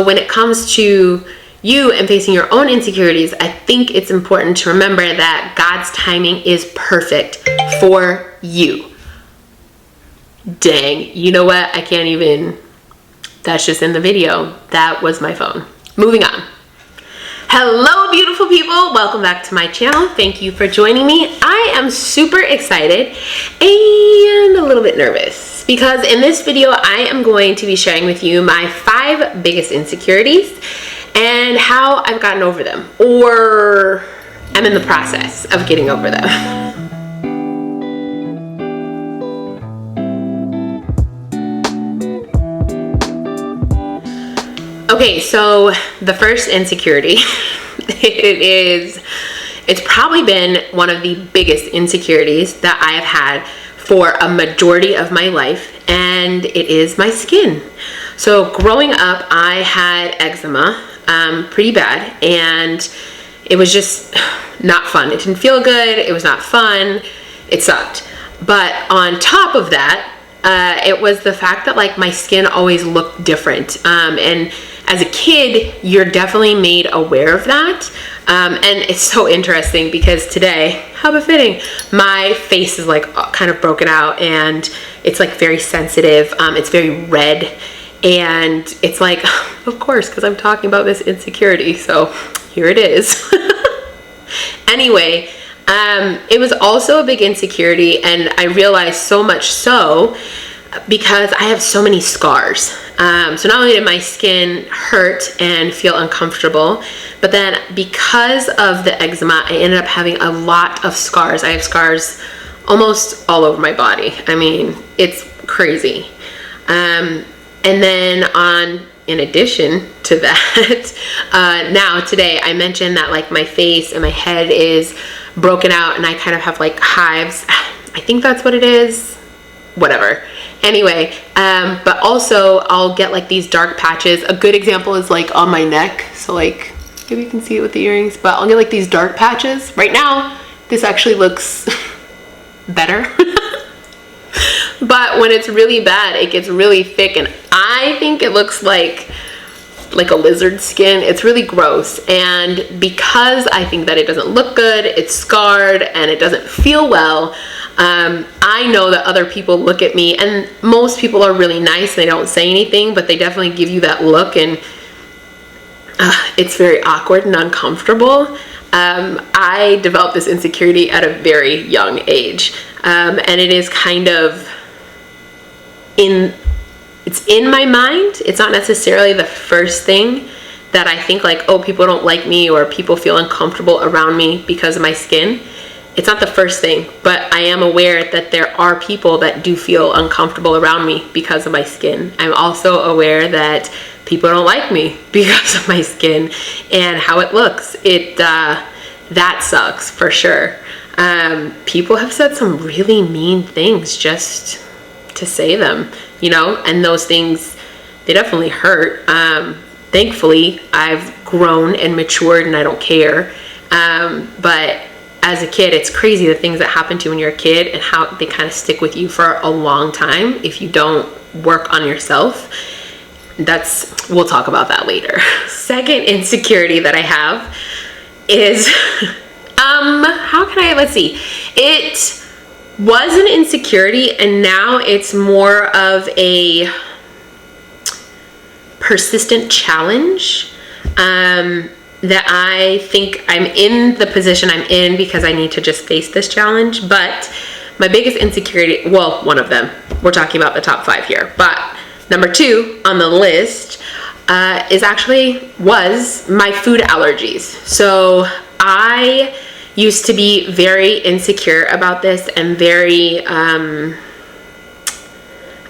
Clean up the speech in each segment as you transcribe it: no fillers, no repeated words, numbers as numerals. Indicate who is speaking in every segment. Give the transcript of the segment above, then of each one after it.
Speaker 1: When it comes to you and facing your own insecurities, I think it's important to remember that God's timing is perfect for you. Dang, you know what? I can't even, that's just in the video. That was my phone. Moving on. Hello, beautiful people. Welcome back to my channel. Thank you for joining me. I am super excited and a little bit nervous because in this video, I am going to be sharing with you my 5 biggest insecurities and how I've gotten over them, or I'm in the process of getting over them. Okay, so the first insecurity, it's probably been one of the biggest insecurities that I have had for a majority of my life, and it is my skin. So growing up, I had eczema, pretty bad, and it was just not fun. It didn't feel good, it was not fun, it sucked. But on top of that, it was the fact that like my skin always looked different, and as a kid, you're definitely made aware of that. And it's so interesting because today, how befitting, my face is like kind of broken out and it's like very sensitive. It's very red, and it's like, of course, because I'm talking about this insecurity. So here it is. Anyway, it was also a big insecurity, and I realized so much so because I have so many scars. So not only did my skin hurt and feel uncomfortable, but then because of the eczema, I ended up having a lot of scars. I have scars almost all over my body. I mean, it's crazy. And then in addition to that, now today I mentioned that like my face and my head is broken out and I kind of have like hives. I think that's what it is. Whatever. Anyway, but also I'll get like these dark patches. A good example is like on my neck. So like, maybe you can see it with the earrings, but I'll get like these dark patches. Right now, this actually looks better. But when it's really bad, it gets really thick, and I think it looks like a lizard skin. It's really gross. And because I think that it doesn't look good, it's scarred, and it doesn't feel well, I know that other people look at me, and most people are really nice and they don't say anything, but they definitely give you that look, and it's very awkward and uncomfortable. I developed this insecurity at a very young age, and it is kind of it's in my mind. It's not necessarily the first thing that I think like, oh, people don't like me or people feel uncomfortable around me because of my skin. It's not the first thing, but I am aware that there are people that do feel uncomfortable around me because of my skin. I'm also aware that people don't like me because of my skin and how it looks. That sucks for sure. People have said some really mean things just to say them, you know, and those things, they definitely hurt. Thankfully, I've grown and matured and I don't care. But as a kid, it's crazy the things that happen to you when you're a kid and how they kind of stick with you for a long time if you don't work on yourself. We'll talk about that later. Second insecurity that I have is, let's see. It was an insecurity and now it's more of a persistent challenge. That I think I'm in the position I'm in because I need to just face this challenge. But my biggest insecurity, well, one of them, we're talking about the top 5 here, but number 2 on the list was my food allergies. So I used to be very insecure about this and very, I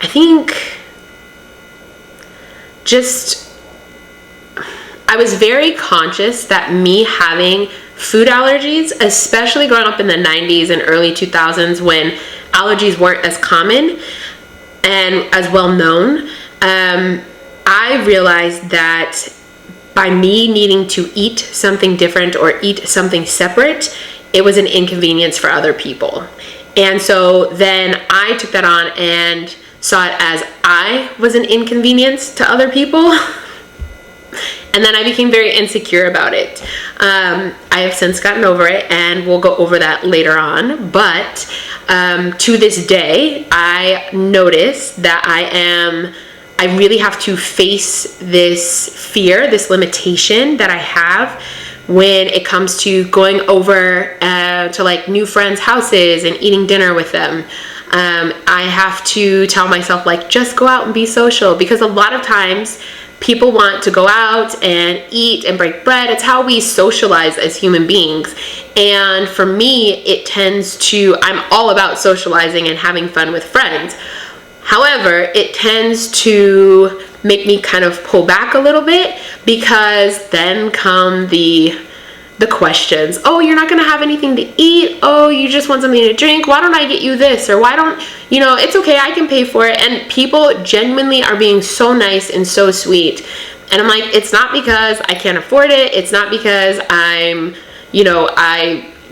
Speaker 1: think I was very conscious that me having food allergies, especially growing up in the 90s and early 2000s when allergies weren't as common and as well known, I realized that by me needing to eat something different or eat something separate, it was an inconvenience for other people. And so then I took that on and saw it as I was an inconvenience to other people. And then I became very insecure about it. I have since gotten over it, and we'll go over that later on. But to this day, I notice that I really have to face this fear, this limitation that I have when it comes to going over to like new friends' houses and eating dinner with them. I have to tell myself, like, just go out and be social, because a lot of times people want to go out and eat and break bread. It's how we socialize as human beings. And for me, it tends to, I'm all about socializing and having fun with friends. However, it tends to make me kind of pull back a little bit, because then come the questions. Oh, you're not going to have anything to eat? Oh, you just want something to drink? Why don't I get you this? Or why don't, it's okay, I can pay for it. And people genuinely are being so nice and so sweet. And I'm like, it's not because I can't afford it. It's not because I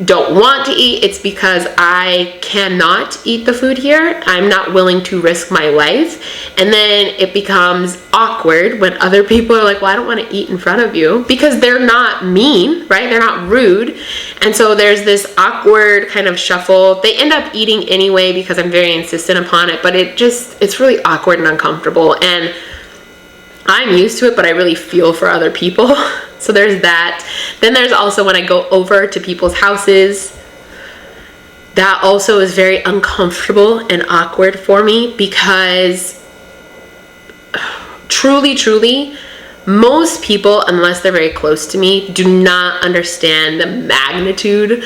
Speaker 1: don't want to eat. It's because I cannot eat the food here. I'm not willing to risk my life. And then it becomes awkward when other people are like, well, I don't want to eat in front of you, because they're not mean, right? They're not rude. And so there's this awkward kind of shuffle. They end up eating anyway because I'm very insistent upon it, but it's really awkward and uncomfortable. And I'm used to it, but I really feel for other people. So there's that. Then there's also when I go over to people's houses, that also is very uncomfortable and awkward for me, because truly, most people, unless they're very close to me, do not understand the magnitude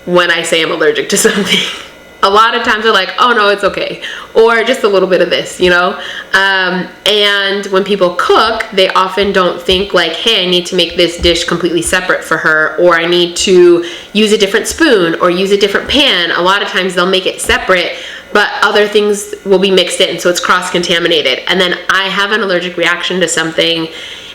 Speaker 1: when I say I'm allergic to something. A lot of times they're like, oh no, it's okay. Or just a little bit of this, and when people cook, they often don't think like, hey, I need to make this dish completely separate for her, or I need to use a different spoon or use a different pan. A lot of times they'll make it separate, but other things will be mixed in, so it's cross-contaminated. And then I have an allergic reaction to something,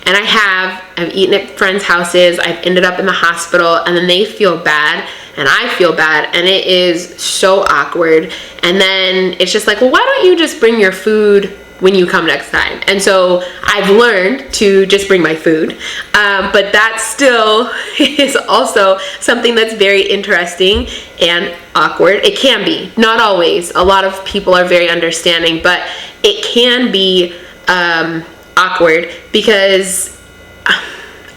Speaker 1: and I've eaten at friends' houses, I've ended up in the hospital, and then they feel bad, and I feel bad, and it is so awkward. And then it's just like, well, why don't you just bring your food when you come next time? And so I've learned to just bring my food. But that still is also something that's very interesting and awkward. It can be, not always. A lot of people are very understanding, but it can be awkward, because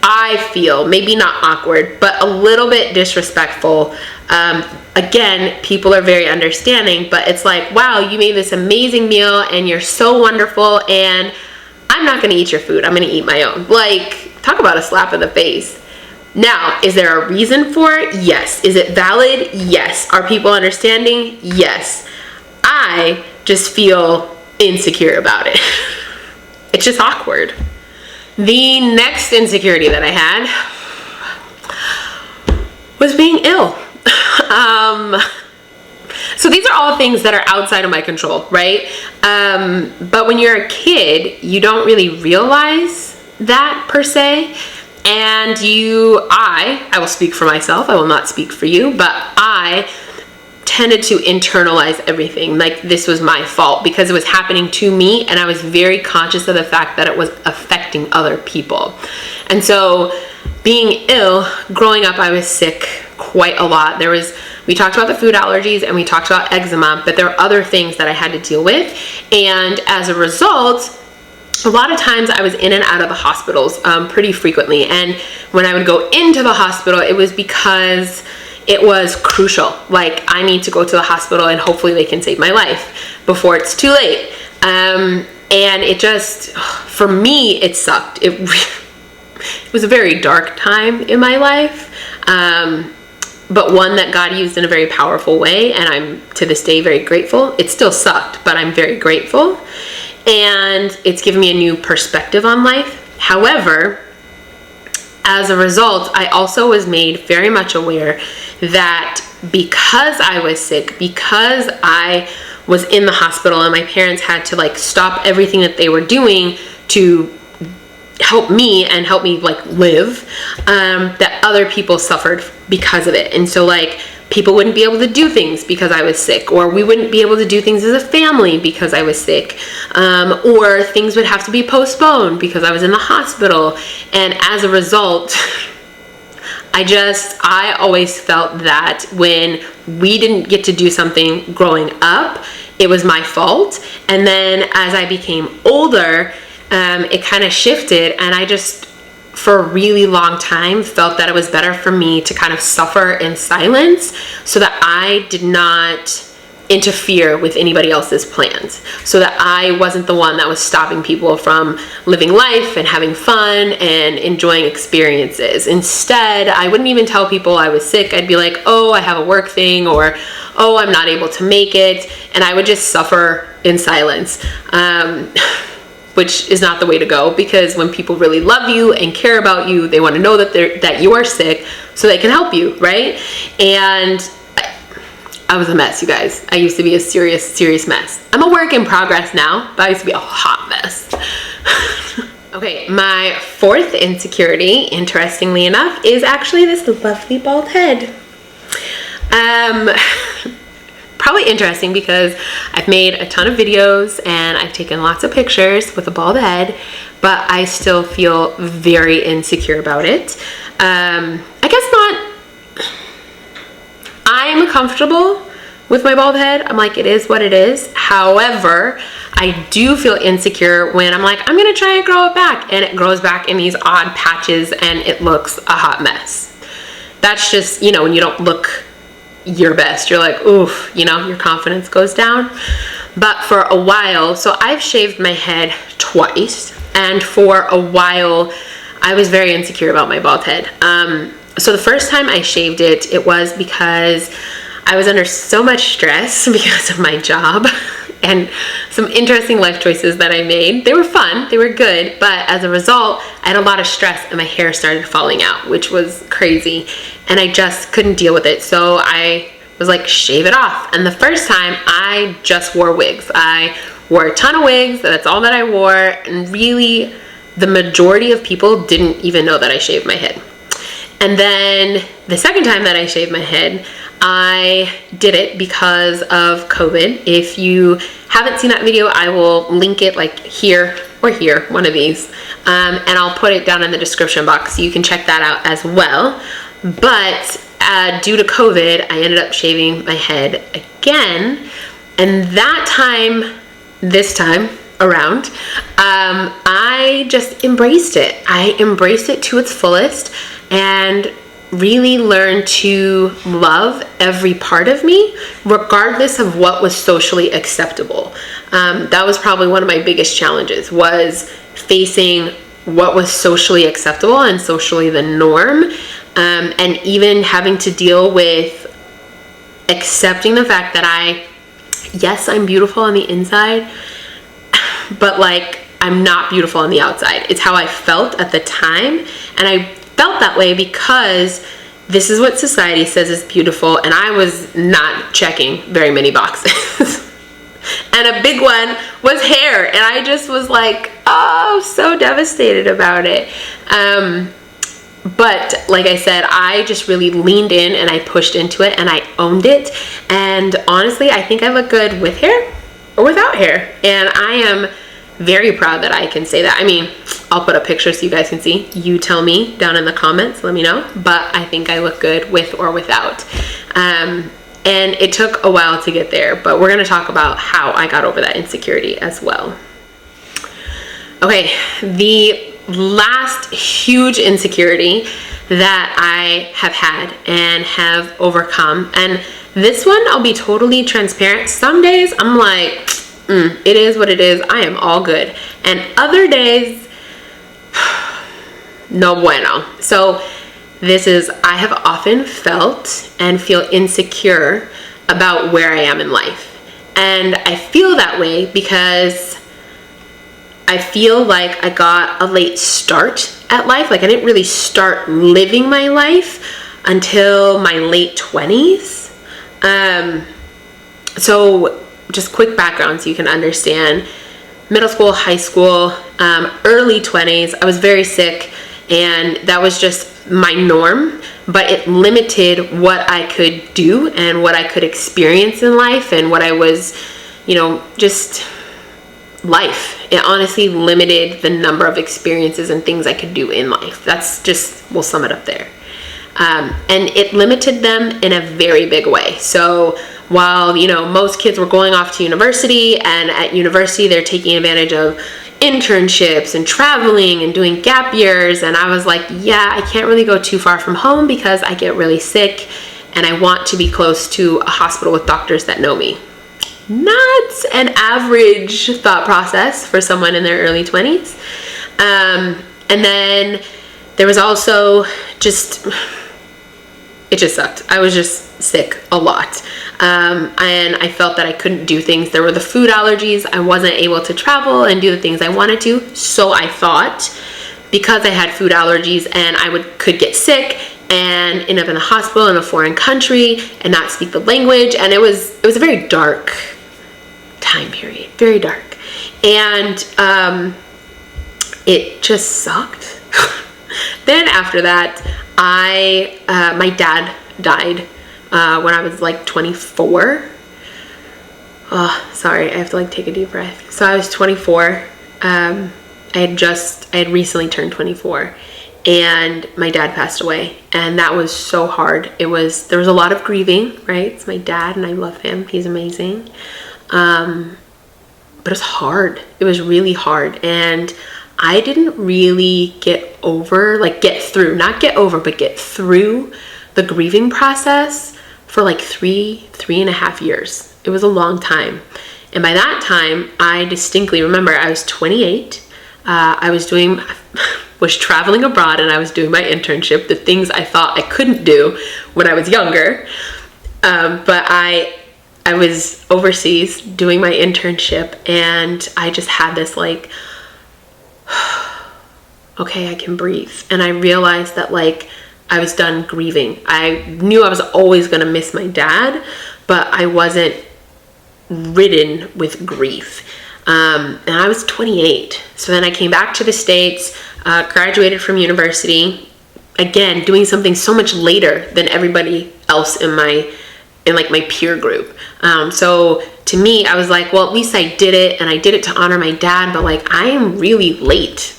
Speaker 1: I feel, maybe not awkward, but a little bit disrespectful. Again, people are very understanding, but it's like, wow, you made this amazing meal and you're so wonderful, and I'm not going to eat your food. I'm going to eat my own. Like, talk about a slap in the face. Now, is there a reason for it? Yes. Is it valid? Yes. Are people understanding? Yes. I just feel insecure about it. It's just awkward. The next insecurity that I had was being ill. So these are all things that are outside of my control, right? But when you're a kid, you don't really realize that per se. And I will speak for myself, I will not speak for you, but I tended to internalize everything like this was my fault, because it was happening to me, and I was very conscious of the fact that it was affecting other people. And so being ill, growing up, I was sick quite a lot. We talked about the food allergies and we talked about eczema, but there were other things that I had to deal with. And as a result, a lot of times I was in and out of the hospitals pretty frequently. And when I would go into the hospital, it was because it was crucial. Like, I need to go to the hospital and hopefully they can save my life before it's too late. And it just, for me, it sucked. It was a very dark time in my life, but one that God used in a very powerful way, and I'm to this day very grateful. It still sucked, but I'm very grateful, and it's given me a new perspective on life. However, as a result, I also was made very much aware that because I was sick, because I was in the hospital and my parents had to stop everything that they were doing to help me live, that other people suffered because of it. And so people wouldn't be able to do things because I was sick, or we wouldn't be able to do things as a family because I was sick, or things would have to be postponed because I was in the hospital. And as a result, I always felt that when we didn't get to do something growing up, it was my fault. And then as I became older, it kind of shifted, and I just, for a really long time, felt that it was better for me to kind of suffer in silence so that I did not interfere with anybody else's plans, so that I wasn't the one that was stopping people from living life and having fun and enjoying experiences. Instead, I wouldn't even tell people I was sick. I'd be like, oh, I have a work thing, or oh, I'm not able to make it, and I would just suffer in silence, which is not the way to go, because when people really love you and care about you, they want to know that you are sick so they can help you, right? And I was a mess, you guys. I used to be a serious mess. I'm a work in progress now, but I used to be a hot mess. Okay, my fourth insecurity, interestingly enough, is actually this lovely bald head. Probably interesting because I've made a ton of videos and I've taken lots of pictures with a bald head, but I still feel very insecure about it. I guess not. I'm comfortable with my bald head. I'm like, it is what it is. However, I do feel insecure when I'm like, I'm gonna try and grow it back, and it grows back in these odd patches and it looks a hot mess. That's just, you know, when you don't look your best, you're like, oof, you know, your confidence goes down. But for a while, so I've shaved my head twice, and for a while I was very insecure about my bald head. So the first time I shaved it, it was because I was under so much stress because of my job and some interesting life choices that I made. They were fun, they were good, but as a result, I had a lot of stress and my hair started falling out, which was crazy, and I just couldn't deal with it. So I was like, shave it off. And the first time, I just wore wigs. I wore a ton of wigs, that's all that I wore, and really the majority of people didn't even know that I shaved my head. And then the second time that I shaved my head, I did it because of COVID. If you haven't seen that video, I will link it like here or here, one of these, and I'll put it down in the description box so you can check that out as well. But due to COVID, I ended up shaving my head again, and that time, this time around, I just embraced it. I embraced it to its fullest and really learned to love every part of me, regardless of what was socially acceptable. That was probably one of my biggest challenges, was facing what was socially acceptable and socially the norm, and even having to deal with accepting the fact that yes, I'm beautiful on the inside, but like, I'm not beautiful on the outside. It's how I felt at the time, and I felt that way because this is what society says is beautiful, and I was not checking very many boxes. And a big one was hair, and I just was like, oh, so devastated about it. But like I said, I just really leaned in and I pushed into it and I owned it. And honestly, I think I look good with hair or without hair, and I am very proud that I can say that. I mean, I'll put a picture so you guys can see. You tell me down in the comments, let me know. But I think I look good with or without. And it took a while to get there, but we're gonna talk about how I got over that insecurity as well. Okay, the last huge insecurity that I have had and have overcome, and this one, I'll be totally transparent. Some days I'm like, it is what it is. I am all good. And other days, no bueno. So this is, I have often felt and feel insecure about where I am in life. And I feel that way because I feel like I got a late start at life. Like I didn't really start living my life until my late 20s. So just quick background so you can understand. Middle school, high school, early 20s, I was very sick, and that was just my norm. but it limited what I could do and what I could experience in life and what I was, just life. It honestly limited the number of experiences and things I could do in life. We'll sum it up there. And it limited them in a very big way. So while, most kids were going off to university, and at university they're taking advantage of internships and traveling and doing gap years, and I was like, yeah, I can't really go too far from home because I get really sick and I want to be close to a hospital with doctors that know me. Not an average thought process for someone in their early 20s. And then there was also it just sucked. I was just sick a lot. And I felt that I couldn't do things. There were the food allergies. I wasn't able to travel and do the things I wanted to. So I thought, because I had food allergies and I could get sick and end up in a hospital in a foreign country and not speak the language. And it was a very dark time period, very dark. And it just sucked. Then after that, my dad died when I was like 24. Oh, sorry, I have to take a deep breath. So I was 24. I had recently turned 24, and my dad passed away, and that was so hard. There was a lot of grieving, right? It's my dad, and I love him. He's amazing. But it was hard. It was really hard, and I didn't really get through the grieving process for like three and a half years. It was a long time. And by that time, I distinctly remember I was 28. I was traveling abroad, and I was doing my internship, the things I thought I couldn't do when I was younger. But I was overseas doing my internship, and I just had this okay, I can breathe. And I realized that I was done grieving. I knew I was always going to miss my dad, but I wasn't ridden with grief. And I was 28. So then I came back to the States, graduated from university, again, doing something so much later than everybody else in my peer group. So to me, I was like, well, at least I did it, and I did it to honor my dad, but I am really late.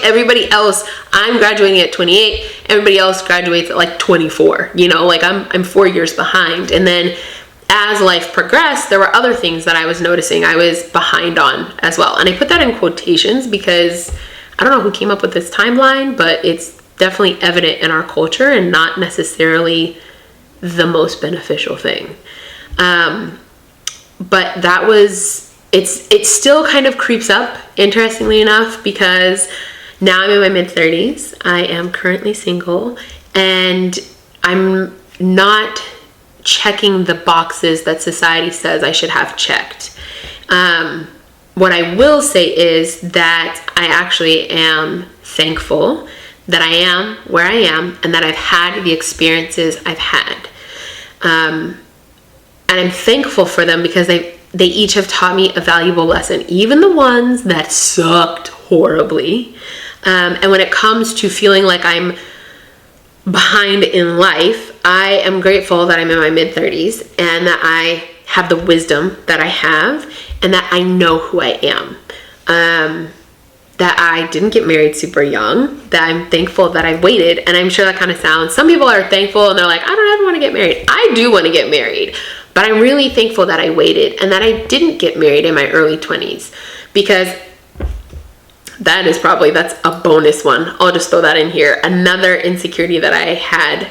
Speaker 1: Everybody else, I'm graduating at 28, everybody else graduates at 24, I'm 4 years behind. And then as life progressed, there were other things that I was noticing I was behind on as well. And I put that in quotations because I don't know who came up with this timeline, but it's definitely evident in our culture and not necessarily the most beneficial thing. But that was, it still kind of creeps up, interestingly enough, because now I'm in my mid-30s. I am currently single, and I'm not checking the boxes that society says I should have checked. What I will say is that I actually am thankful that I am where I am and that I've had the experiences I've had. And I'm thankful for them because they each have taught me a valuable lesson, even the ones that sucked horribly. And when it comes to feeling like I'm behind in life, I am grateful that I'm in my mid-30s and that I have the wisdom that I have and that I know who I am. That I didn't get married super young, that I'm thankful that I waited. And I'm sure that kind of sounds, some people are thankful and they're like, I don't ever want to get married. I do want to get married, but I'm really thankful that I waited and that I didn't get married in my early 20s, because that's a bonus one. I'll just throw that in here. Another insecurity that I had,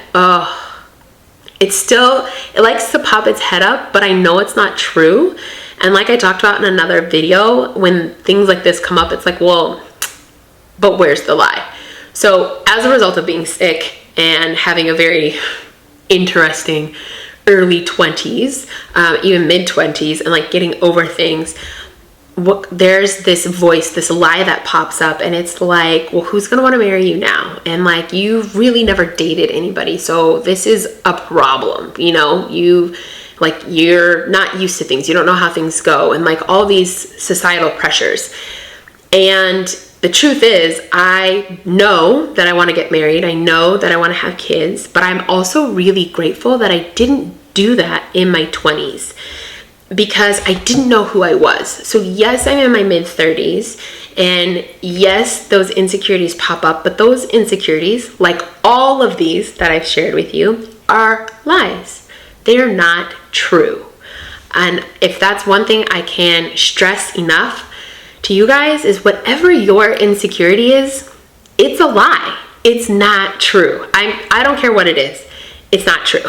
Speaker 1: it likes to pop its head up, but I know it's not true. And like I talked about in another video, when things like this come up, it's like, well, but where's the lie? So as a result of being sick and having a very interesting early 20s, even mid 20s, and getting over things, there's this voice, this lie that pops up, and it's like, well, who's gonna want to marry you now? And you've really never dated anybody, so this is a problem. You're not used to things, you don't know how things go, and all these societal pressures. And the truth is, I know that I want to get married. I know that I want to have kids, but I'm also really grateful that I didn't do that in my 20s because I didn't know who I was. So yes, I'm in my mid-30s, and yes, those insecurities pop up, but those insecurities, like all of these that I've shared with you, are lies. They are not true. And if that's one thing I can stress enough to you guys, is whatever your insecurity is, it's a lie. It's not true. I don't care what it is. It's not true.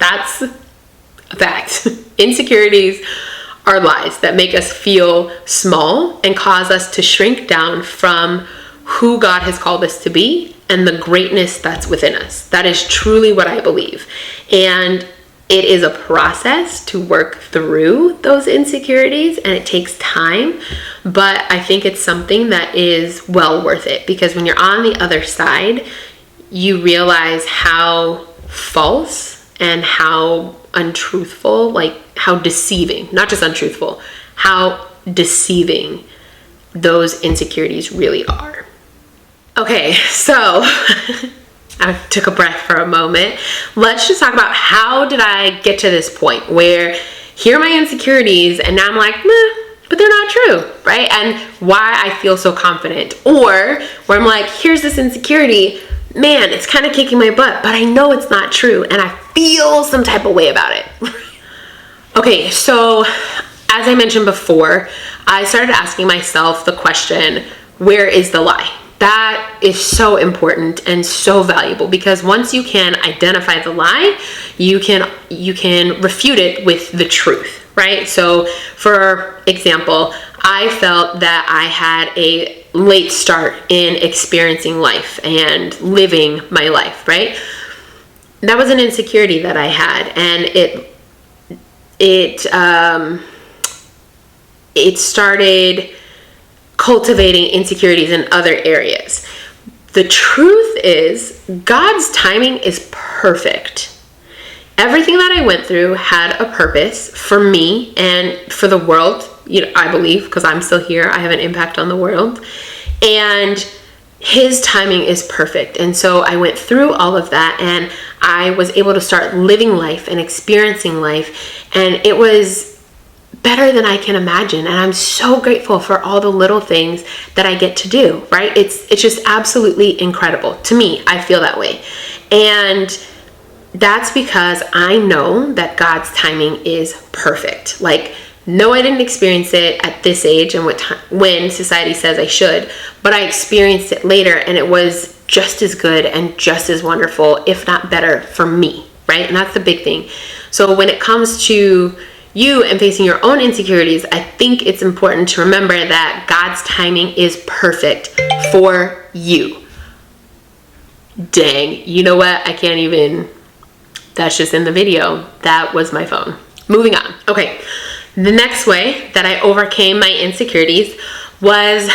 Speaker 1: That's a fact. Insecurities are lies that make us feel small and cause us to shrink down from who God has called us to be and the greatness that's within us. That is truly what I believe. And it is a process to work through those insecurities, and it takes time, but I think it's something that is well worth it, because when you're on the other side, you realize how false and how untruthful, like how deceiving, not just untruthful, how deceiving those insecurities really are. Okay, so I took a breath for a moment. Let's just talk about, how did I get to this point where here are my insecurities and now I'm like, meh, but they're not true, right? And why I feel so confident. Or where I'm like, here's this insecurity, man, it's kind of kicking my butt, but I know it's not true and I feel some type of way about it. Okay, so as I mentioned before, I started asking myself the question, where is the lie? That is so important and so valuable, because once you can identify the lie, you can refute it with the truth, right? So for example, I felt that I had a late start in experiencing life and living my life, right? That was an insecurity that I had, and it started cultivating insecurities in other areas. The truth is, God's timing is perfect. Everything that I went through had a purpose for me and for the world, I believe, because I'm still here. I have an impact on the world. And His timing is perfect. And so I went through all of that, and I was able to start living life and experiencing life. And it was better than I can imagine. And I'm so grateful for all the little things that I get to do, right? It's just absolutely incredible. To me, I feel that way. And that's because I know that God's timing is perfect. Like, no, I didn't experience it at this age and when society says I should, but I experienced it later, and it was just as good and just as wonderful, if not better, for me, right? And that's the big thing. So when it comes to you and facing your own insecurities, I think it's important to remember that God's timing is perfect for you. Dang, you know what? I can't even, that's just in the video. That was my phone. Moving on. Okay, the next way that I overcame my insecurities was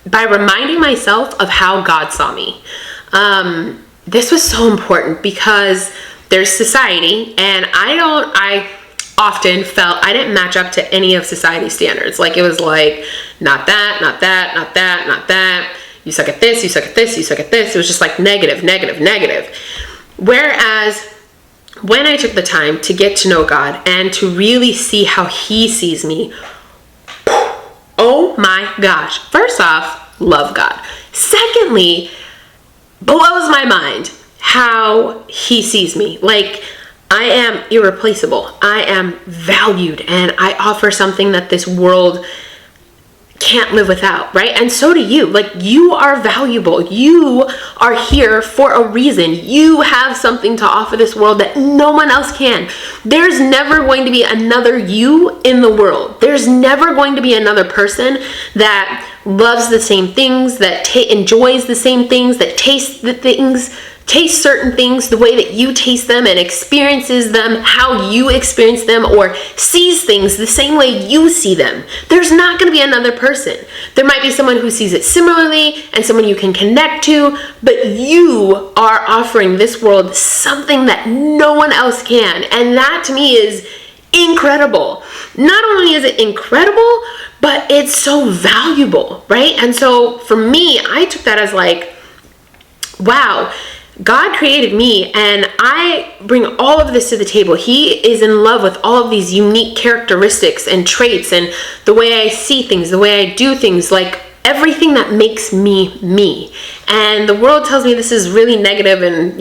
Speaker 1: by reminding myself of how God saw me. This was so important because there's society, and I often felt I didn't match up to any of society's standards. Like, it was like, not that, not that, not that, not that. You suck at this, you suck at this, you suck at this. It was just like negative, negative, negative. Whereas when I took the time to get to know God and to really see how He sees me, oh my gosh. First off, love God. Secondly, blows my mind how He sees me. Like, I am irreplaceable. I am valued, and I offer something that this world can't live without, right? And so do you. Like, you are valuable. You are here for a reason. You have something to offer this world that no one else can. There's never going to be another you in the world. There's never going to be another person that loves the same things, that enjoys the same things, that tastes certain things the way that you taste them, and experiences them how you experience them, or sees things the same way you see them. There's not going to be another person. There might be someone who sees it similarly and someone you can connect to, but you are offering this world something that no one else can. And that to me is incredible. Not only is it incredible, but it's so valuable, right? And so for me, I took that as like, wow, God created me and I bring all of this to the table. He is in love with all of these unique characteristics and traits and the way I see things, the way I do things, like everything that makes me me. And the world tells me this is really negative and,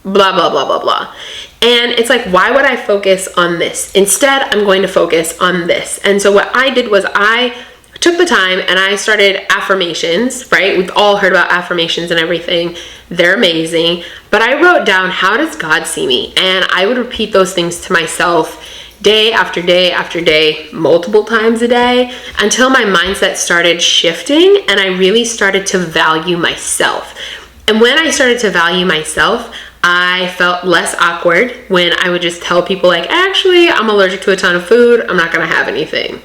Speaker 1: blah, blah, blah, blah, blah. And it's like, why would I focus on this? Instead, I'm going to focus on this. And so what I did was I took the time and I started affirmations, right? We've all heard about affirmations and everything. They're amazing. But I wrote down, how does God see me? And I would repeat those things to myself day after day after day, multiple times a day, until my mindset started shifting and I really started to value myself. And when I started to value myself, I felt less awkward when I would just tell people like, actually, I'm allergic to a ton of food. I'm not going to have anything.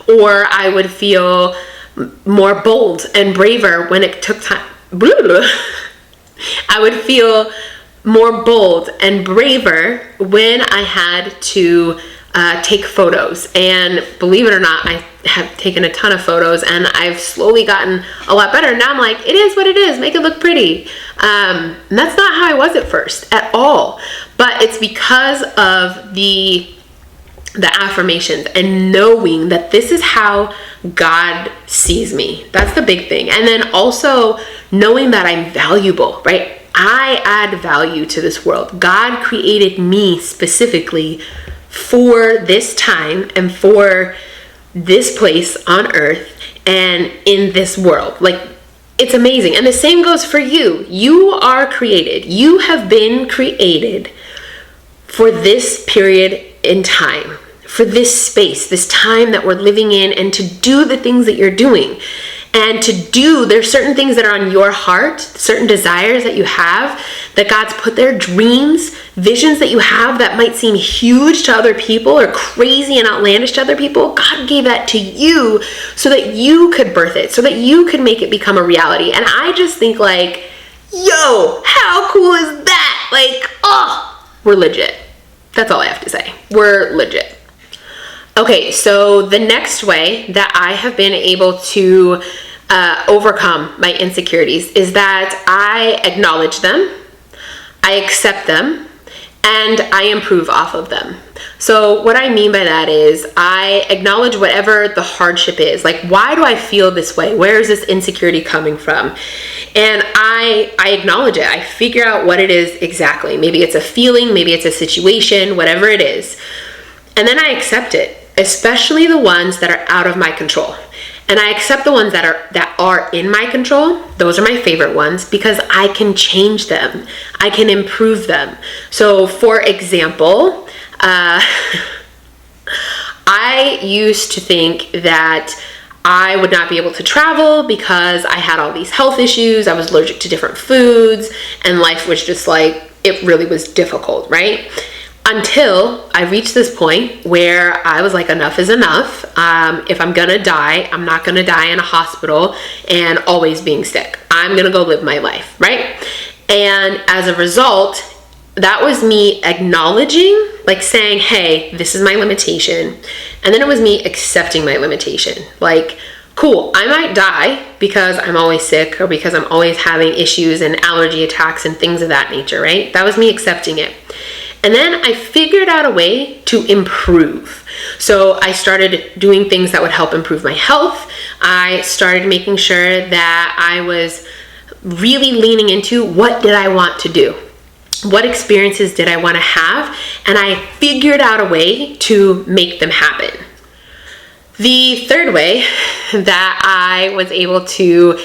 Speaker 1: Or I would feel more bold and braver when it took time. I would feel more bold and braver when I had to take photos. And believe it or not, I have taken a ton of photos and I've slowly gotten a lot better. Now I'm like, it is what it is, make it look pretty. And that's not how I was at first at all. But it's because of the affirmations and knowing that this is how God sees me. That's the big thing. And then also knowing that I'm valuable, right? I add value to this world. God created me specifically for this time and for this place on earth and in this world. Like, it's amazing. And the same goes for you. You are created. You have been created for this period in time, for this space, this time that we're living in, and to do the things that you're doing. And there's certain things that are on your heart, certain desires that you have, that God's put there, dreams, visions that you have that might seem huge to other people or crazy and outlandish to other people. God gave that to you so that you could birth it, so that you could make it become a reality. And I just think like, yo, how cool is that? Like, we're legit. That's all I have to say. We're legit. Okay, so the next way that I have been able to overcome my insecurities is that I acknowledge them, I accept them, and I improve off of them. So what I mean by that is I acknowledge whatever the hardship is. Like, why do I feel this way? Where is this insecurity coming from? And I acknowledge it. I figure out what it is exactly. Maybe it's a feeling, maybe it's a situation, whatever it is. And then I accept it, especially the ones that are out of my control. And I accept the ones that are in my control. Those are my favorite ones because I can change them. I can improve them. So for example, I used to think that I would not be able to travel because I had all these health issues. I was allergic to different foods and life was just like, it really was difficult, right? Until I reached this point where I was like, enough is enough. If I'm gonna die, I'm not gonna die in a hospital and always being sick. I'm gonna go live my life, right? And as a result, that was me acknowledging, like saying, hey, this is my limitation. And then it was me accepting my limitation. Like, cool, I might die because I'm always sick or because I'm always having issues and allergy attacks and things of that nature, right? That was me accepting it. And then I figured out a way to improve. So I started doing things that would help improve my health. I started making sure that I was really leaning into what did I want to do? What experiences did I want to have? And I figured out a way to make them happen. The third way that I was able to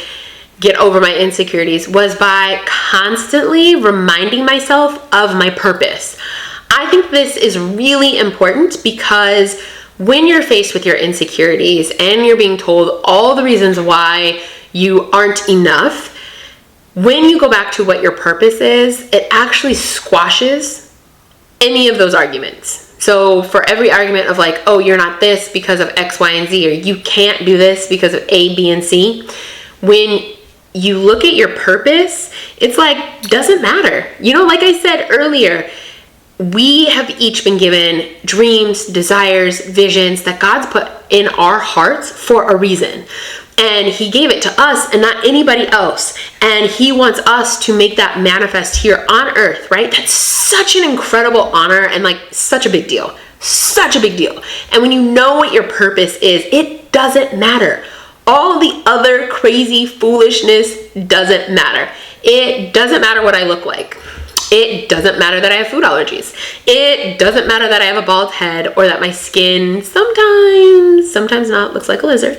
Speaker 1: get over my insecurities was by constantly reminding myself of my purpose. I think this is really important because when you're faced with your insecurities and you're being told all the reasons why you aren't enough, when you go back to what your purpose is, it actually squashes any of those arguments. So for every argument of like, oh, you're not this because of X, Y, and Z, or you can't do this because of A, B, and C, when you look at your purpose, it's like, doesn't matter. You know, like I said earlier, we have each been given dreams, desires, visions that God's put in our hearts for a reason. And he gave it to us and not anybody else. And he wants us to make that manifest here on earth, right? That's such an incredible honor and like such a big deal. Such a big deal. And when you know what your purpose is, it doesn't matter. All the other crazy foolishness doesn't matter. It doesn't matter what I look like. It doesn't matter that I have food allergies. It doesn't matter that I have a bald head or that my skin sometimes not, looks like a lizard.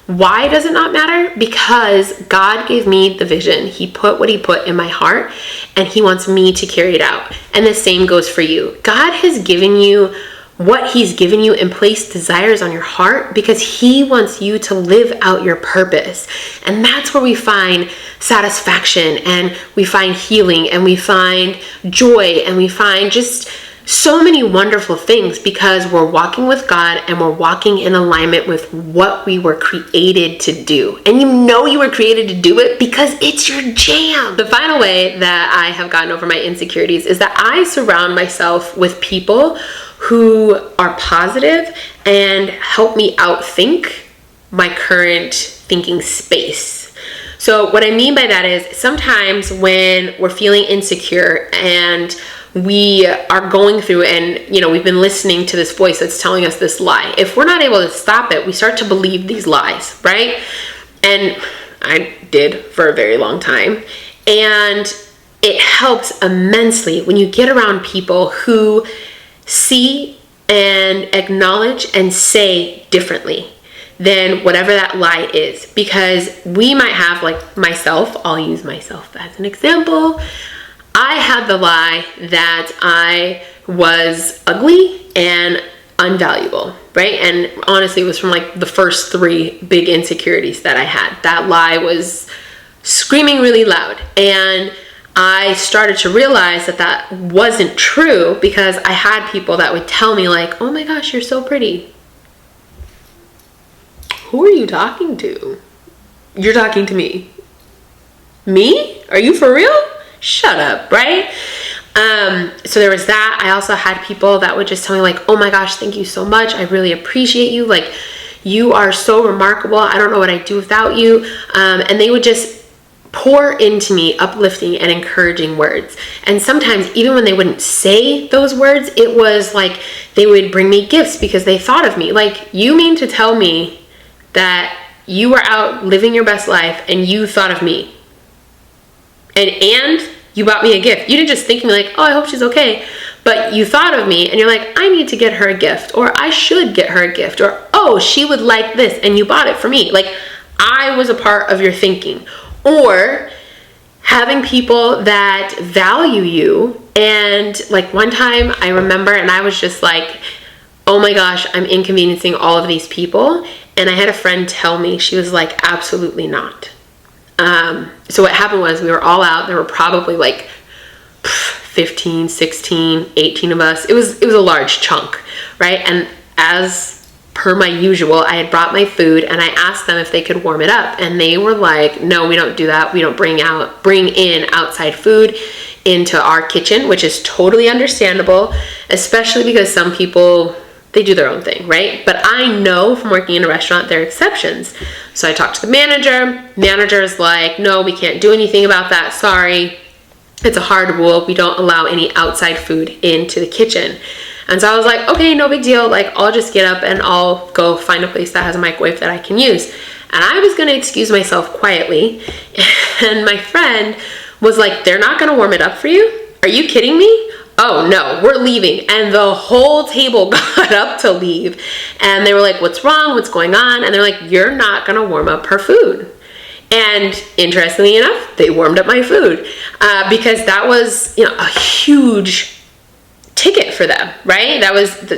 Speaker 1: Why does it not matter? Because God gave me the vision. He put what he put in my heart and he wants me to carry it out. And the same goes for you. God has given you what he's given you and placed desires on your heart because he wants you to live out your purpose. And that's where we find satisfaction and we find healing and we find joy and we find just so many wonderful things because we're walking with God and we're walking in alignment with what we were created to do. And you know you were created to do it because it's your jam. The final way that I have gotten over my insecurities is that I surround myself with people who are positive and help me outthink my current thinking space. So what I mean by that is sometimes when we're feeling insecure and we are going through and, we've been listening to this voice that's telling us this lie. If we're not able to stop it, we start to believe these lies, right? And I did for a very long time. And it helps immensely when you get around people who see and acknowledge and say differently than whatever that lie is. Because we might have, like myself, I'll use myself as an example. I had the lie that I was ugly and unvaluable, right? And honestly, it was from like the first 3 big insecurities that I had. That lie was screaming really loud. And I started to realize that that wasn't true because I had people that would tell me like, oh my gosh, you're so pretty. Who are you talking to? You're talking to me. Me? Are you for real? Shut up, right? So there was that. I also had people that would just tell me like, oh my gosh, thank you so much. I really appreciate you. Like, you are so remarkable. I don't know what I'd do without you. And they would just pour into me uplifting and encouraging words. And sometimes even when they wouldn't say those words, it was like they would bring me gifts because they thought of me. Like, you mean to tell me that you were out living your best life and you thought of me? And you bought me a gift. You didn't just think of me like, oh, I hope she's okay. But you thought of me and you're like, I need to get her a gift, or I should get her a gift, or oh, she would like this, and you bought it for me. Like, I was a part of your thinking. Or having people that value you. And like one time I remember, and I was just like, oh my gosh, I'm inconveniencing all of these people. And I had a friend tell me, she was like, absolutely not. So what happened was we were all out. There were probably like 15, 16, 18 of us. It was a large chunk, right? And as per my usual, I had brought my food and I asked them if they could warm it up. And they were like, no, we don't do that. We don't bring in outside food into our kitchen, which is totally understandable, especially because some people, they do their own thing, right? But I know from working in a restaurant, there are exceptions. So I talked to the manager. Manager's like, no, we can't do anything about that. Sorry. It's a hard rule. We don't allow any outside food into the kitchen. And so I was like, okay, no big deal. Like, I'll just get up and I'll go find a place that has a microwave that I can use. And I was going to excuse myself quietly. And my friend was like, they're not going to warm it up for you? Are you kidding me? Oh no, we're leaving. And the whole table got up to leave. And they were like, what's wrong? What's going on? And they're like, you're not going to warm up her food. And interestingly enough, they warmed up my food because that was, a huge ticket for them, right? That was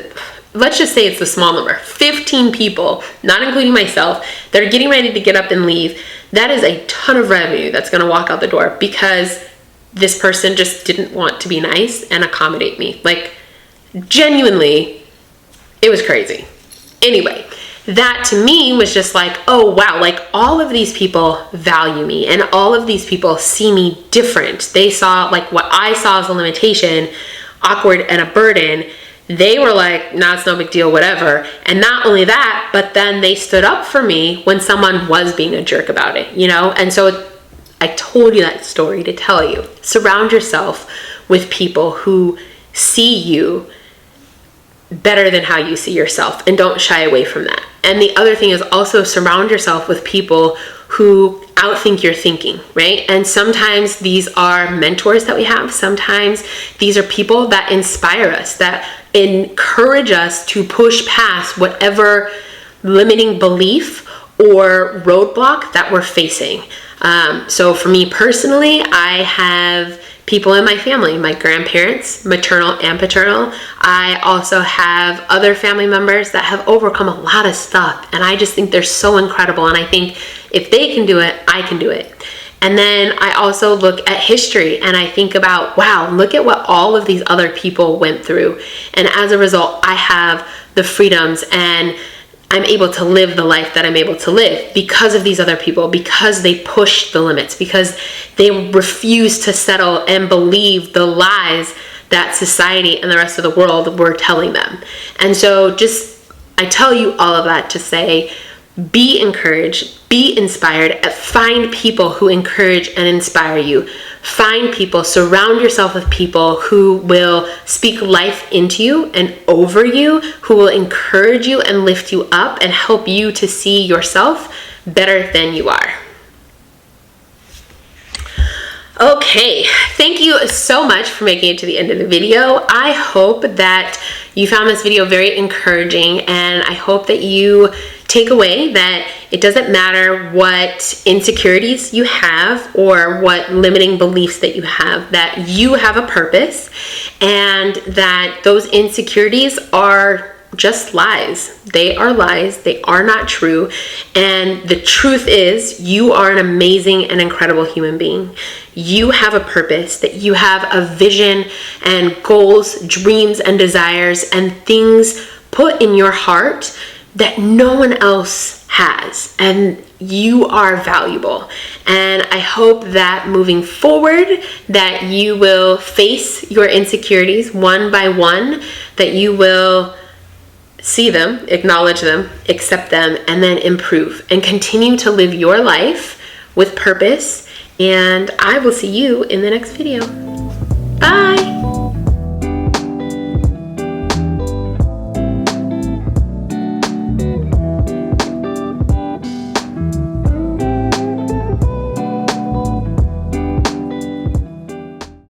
Speaker 1: let's just say it's the small number, 15 people, not including myself, that are getting ready to get up and leave. That is a ton of revenue that's going to walk out the door because this person just didn't want to be nice and accommodate me. Like, genuinely, it was crazy. Anyway, that to me was just like, oh wow, like all of these people value me and all of these people see me different. They saw like what I saw as a limitation. awkward and a burden, they were like, nah, it's no big deal, whatever. And not only that, but then they stood up for me when someone was being a jerk about it, you know? And so I told you that story to tell you. Surround yourself with people who see you better than how you see yourself, and don't shy away from that. And the other thing is also surround yourself with people who outthink your thinking, right? And sometimes these are mentors that we have. Sometimes these are people that inspire us, that encourage us to push past whatever limiting belief or roadblock that we're facing. So for me personally, I have people in my family, my grandparents, maternal and paternal. I also have other family members that have overcome a lot of stuff, and I just think they're so incredible. And I think if they can do it, I can do it. And then I also look at history and I think about, wow, look at what all of these other people went through. And as a result, I have the freedoms and I'm able to live the life that I'm able to live because of these other people, because they pushed the limits, because they refused to settle and believe the lies that society and the rest of the world were telling them. And so I tell you all of that to say, be encouraged, be inspired, find people who encourage and inspire you. Find people, surround yourself with people who will speak life into you and over you, who will encourage you and lift you up and help you to see yourself better than you are. Okay, thank you so much for making it to the end of the video. I hope that you found this video very encouraging, and I hope that you take away that it doesn't matter what insecurities you have or what limiting beliefs that you have, that you have a purpose, and that those insecurities are just lies. They are lies. They are not true. And the truth is, you are an amazing and incredible human being. You have a purpose, that you have a vision and goals, dreams and desires and things put in your heart that no one else has. And you are valuable. And I hope that moving forward, that you will face your insecurities one by one, that you will see them, acknowledge them, accept them, and then improve and continue to live your life with purpose. And I will see you in the next video. Bye.